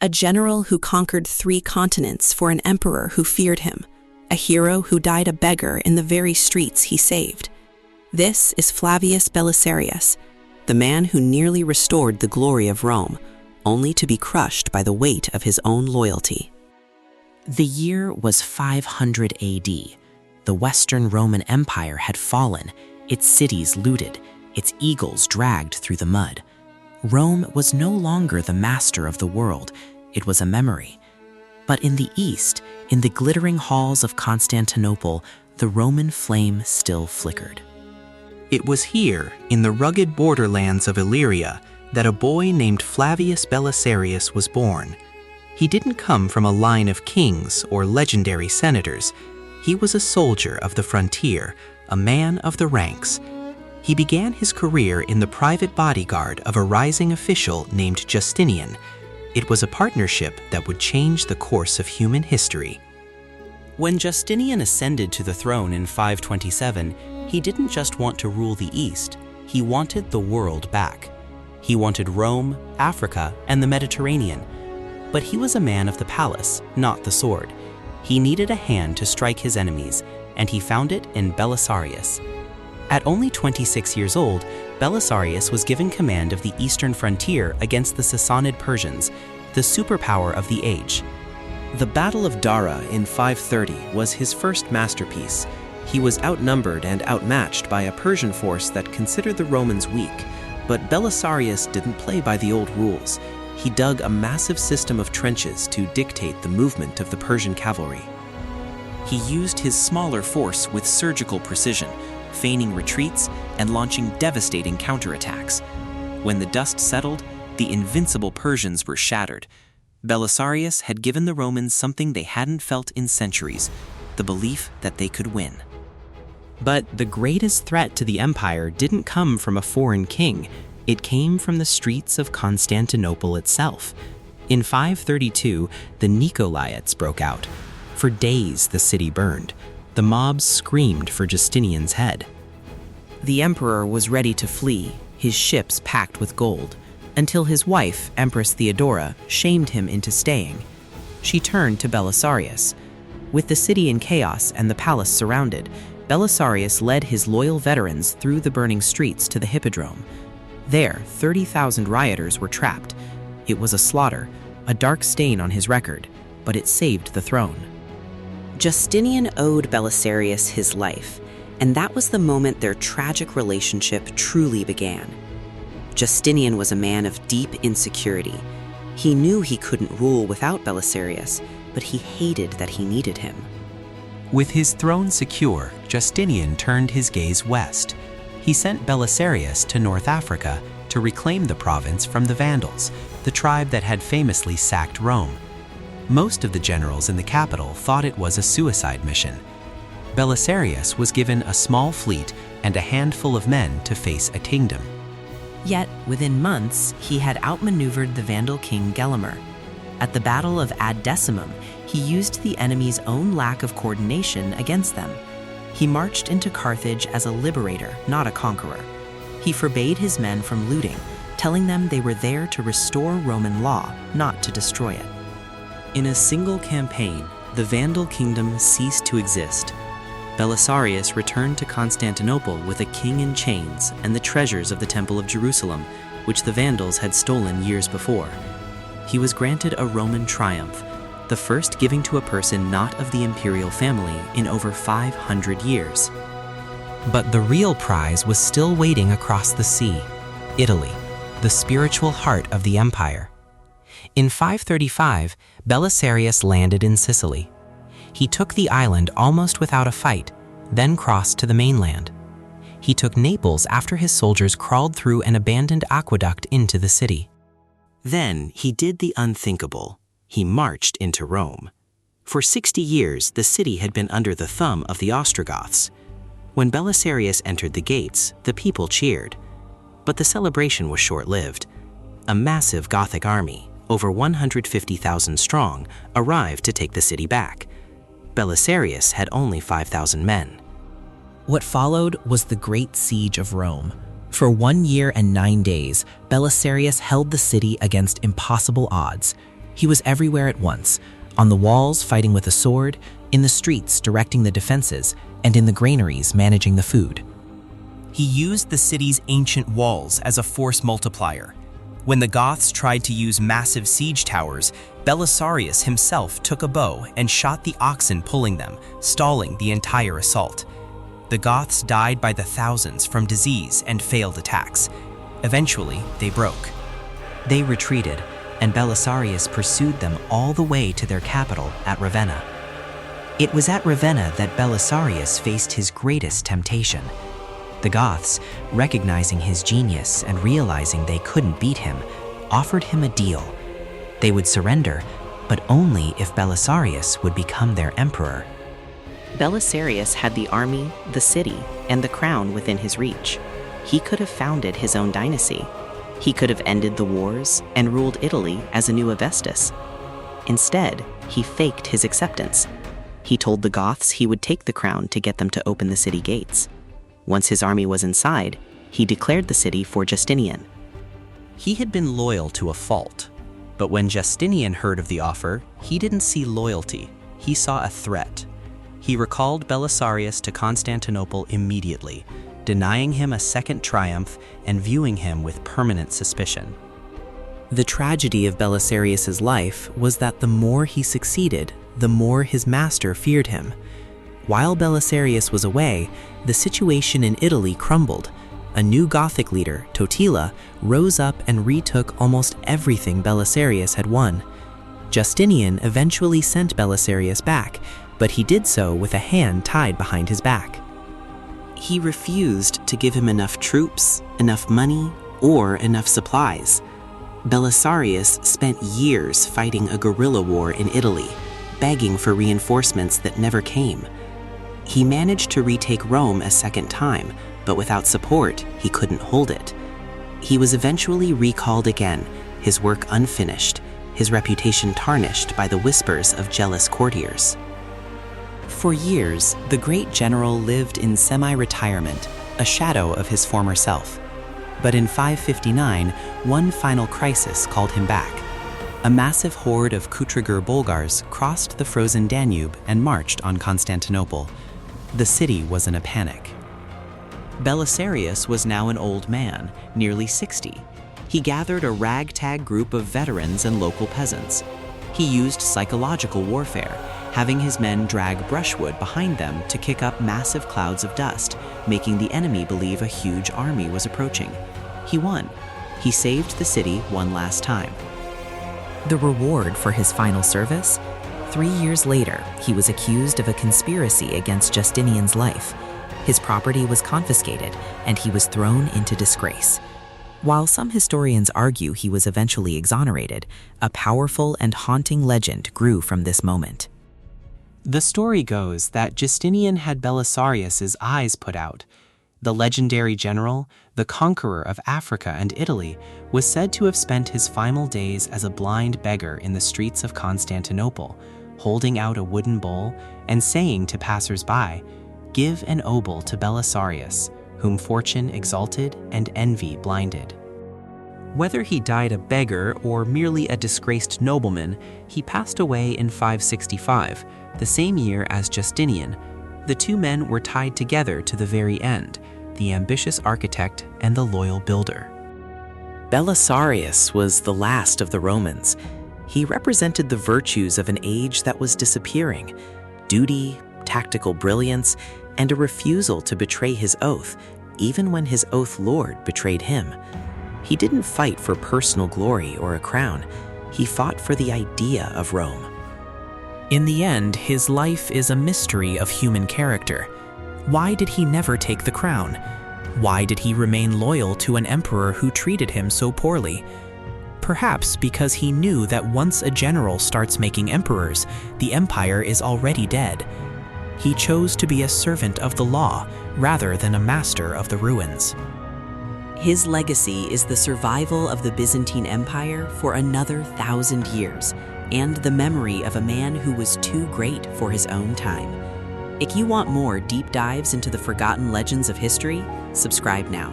a general who conquered 3 continents for an emperor who feared him, a hero who died a beggar in the very streets he saved. This is Flavius Belisarius, the man who nearly restored the glory of Rome, only to be crushed by the weight of his own loyalty. The year was 500 AD. The Western Roman Empire had fallen, its cities looted, its eagles dragged through the mud. Rome was no longer the master of the world, it was a memory. But in the east, in the glittering halls of Constantinople, the Roman flame still flickered. It was here, in the rugged borderlands of Illyria, that a boy named Flavius Belisarius was born. He didn't come from a line of kings or legendary senators. He was a soldier of the frontier, a man of the ranks. He began his career in the private bodyguard of a rising official named Justinian. It was a partnership that would change the course of human history. When Justinian ascended to the throne in 527, he didn't just want to rule the East, he wanted the world back. He wanted Rome, Africa, and the Mediterranean. But he was a man of the palace, not the sword. He needed a hand to strike his enemies, and he found it in Belisarius. At only 26 years old, Belisarius was given command of the eastern frontier against the Sassanid Persians, the superpower of the age. The Battle of Dara in 530 was his first masterpiece. He was outnumbered and outmatched by a Persian force that considered the Romans weak, but Belisarius didn't play by the old rules. He dug a massive system of trenches to dictate the movement of the Persian cavalry. He used his smaller force with surgical precision, feigning retreats and launching devastating counterattacks. When the dust settled, the invincible Persians were shattered. Belisarius had given the Romans something they hadn't felt in centuries, the belief that they could win. But the greatest threat to the empire didn't come from a foreign king. It came from the streets of Constantinople itself. In 532, the Nicolaites broke out. For days, the city burned. The mobs screamed for Justinian's head. The emperor was ready to flee, his ships packed with gold, until his wife, Empress Theodora, shamed him into staying. She turned to Belisarius. With the city in chaos and the palace surrounded, Belisarius led his loyal veterans through the burning streets to the Hippodrome. There, 30,000 rioters were trapped. It was a slaughter, a dark stain on his record, but it saved the throne. Justinian owed Belisarius his life, and that was the moment their tragic relationship truly began. Justinian was a man of deep insecurity. He knew he couldn't rule without Belisarius, but he hated that he needed him. With his throne secure, Justinian turned his gaze west. He sent Belisarius to North Africa to reclaim the province from the Vandals, the tribe that had famously sacked Rome. Most of the generals in the capital thought it was a suicide mission. Belisarius was given a small fleet and a handful of men to face a kingdom. Yet, within months, he had outmaneuvered the Vandal king Gelimer. At the Battle of Decimum, he used the enemy's own lack of coordination against them. He marched into Carthage as a liberator, not a conqueror. He forbade his men from looting, telling them they were there to restore Roman law, not to destroy it. In a single campaign, the Vandal kingdom ceased to exist. Belisarius returned to Constantinople with a king in chains and the treasures of the Temple of Jerusalem, which the Vandals had stolen years before. He was granted a Roman triumph, the first giving to a person not of the imperial family in over 500 years. But the real prize was still waiting across the sea: Italy, the spiritual heart of the empire. In 535, Belisarius landed in Sicily. He took the island almost without a fight, then crossed to the mainland. He took Naples after his soldiers crawled through an abandoned aqueduct into the city. Then he did the unthinkable. He marched into Rome. For 60 years, the city had been under the thumb of the Ostrogoths. When Belisarius entered the gates, the people cheered. But the celebration was short-lived. A massive Gothic army, over 150,000 strong, arrived to take the city back. Belisarius had only 5,000 men. What followed was the Great Siege of Rome. For 1 year and 9 days, Belisarius held the city against impossible odds. He was everywhere at once, on the walls fighting with a sword, in the streets directing the defenses, and in the granaries managing the food. He used the city's ancient walls as a force multiplier. When the Goths tried to use massive siege towers, Belisarius himself took a bow and shot the oxen pulling them, stalling the entire assault. The Goths died by the thousands from disease and failed attacks. Eventually, they broke. They retreated, and Belisarius pursued them all the way to their capital at Ravenna. It was at Ravenna that Belisarius faced his greatest temptation. The Goths, recognizing his genius and realizing they couldn't beat him, offered him a deal. They would surrender, but only if Belisarius would become their emperor. Belisarius had the army, the city, and the crown within his reach. He could have founded his own dynasty. He could have ended the wars and ruled Italy as a new Augustus. Instead, he faked his acceptance. He told the Goths he would take the crown to get them to open the city gates. Once his army was inside, he declared the city for Justinian. He had been loyal to a fault, but when Justinian heard of the offer, he didn't see loyalty, he saw a threat. He recalled Belisarius to Constantinople immediately, denying him a second triumph and viewing him with permanent suspicion. The tragedy of Belisarius's life was that the more he succeeded, the more his master feared him. While Belisarius was away, the situation in Italy crumbled. A new Gothic leader, Totila, rose up and retook almost everything Belisarius had won. Justinian eventually sent Belisarius back, but he did so with a hand tied behind his back. He refused to give him enough troops, enough money, or enough supplies. Belisarius spent years fighting a guerrilla war in Italy, begging for reinforcements that never came. He managed to retake Rome a second time, but without support, he couldn't hold it. He was eventually recalled again, his work unfinished, his reputation tarnished by the whispers of jealous courtiers. For years, the great general lived in semi-retirement, a shadow of his former self. But in 559, one final crisis called him back. A massive horde of Kutriger Bulgars crossed the frozen Danube and marched on Constantinople. The city was in a panic. Belisarius was now an old man, nearly 60. He gathered a ragtag group of veterans and local peasants. He used psychological warfare, having his men drag brushwood behind them to kick up massive clouds of dust, making the enemy believe a huge army was approaching. He won. He saved the city one last time. The reward for his final service? 3 years later, he was accused of a conspiracy against Justinian's life. His property was confiscated, and he was thrown into disgrace. While some historians argue he was eventually exonerated, a powerful and haunting legend grew from this moment. The story goes that Justinian had Belisarius's eyes put out. The legendary general, the conqueror of Africa and Italy, was said to have spent his final days as a blind beggar in the streets of Constantinople, holding out a wooden bowl and saying to passers-by, "Give an obol to Belisarius, whom fortune exalted and envy blinded." Whether he died a beggar or merely a disgraced nobleman, he passed away in 565, the same year as Justinian. The two men were tied together to the very end, the ambitious architect and the loyal builder. Belisarius was the last of the Romans. He represented the virtues of an age that was disappearing: duty, tactical brilliance, and a refusal to betray his oath, even when his oath lord betrayed him. He didn't fight for personal glory or a crown. He fought for the idea of Rome. In the end, his life is a mystery of human character. Why did he never take the crown? Why did he remain loyal to an emperor who treated him so poorly? Perhaps because he knew that once a general starts making emperors, the empire is already dead. He chose to be a servant of the law rather than a master of the ruins. His legacy is the survival of the Byzantine Empire for another 1,000 years, and the memory of a man who was too great for his own time. If you want more deep dives into the forgotten legends of history, subscribe now.